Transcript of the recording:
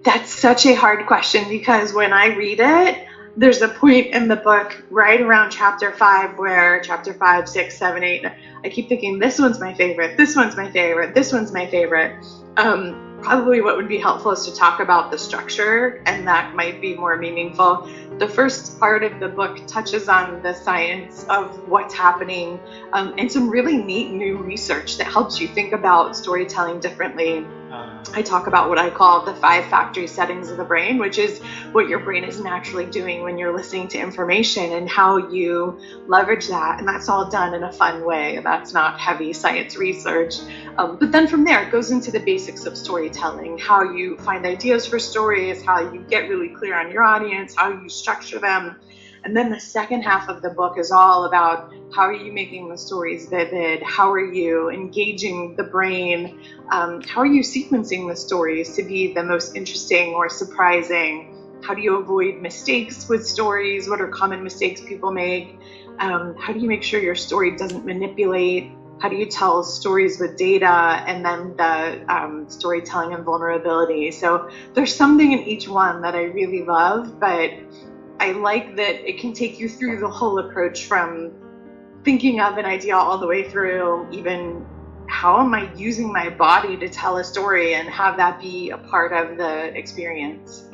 That's such a hard question, because when I read it, there's a point in the book right around chapter 5 where chapter 5, 6, 7, 8, I keep thinking, this one's my favorite, this one's my favorite, this one's my favorite. Probably what would be helpful is to talk about the structure, and that might be more meaningful. The first part of the book touches on the science of what's happening, and some really neat new research that helps you think about storytelling differently. I talk about what I call the 5 factory settings of the brain, which is what your brain is naturally doing when you're listening to information and how you leverage that. And that's all done in a fun way. That's not heavy science research. But then from there, it goes into the basics of storytelling, how you find ideas for stories, how you get really clear on your audience, how you structure them. And then the second half of the book is all about how are you making the stories vivid? How are you engaging the brain? How are you sequencing the stories to be the most interesting or surprising? How do you avoid mistakes with stories? What are common mistakes people make? How do you make sure your story doesn't manipulate? How do you tell stories with data? And then the storytelling and vulnerability. So there's something in each one that I really love, but I like that it can take you through the whole approach, from thinking of an idea all the way through even how am I using my body to tell a story and have that be a part of the experience.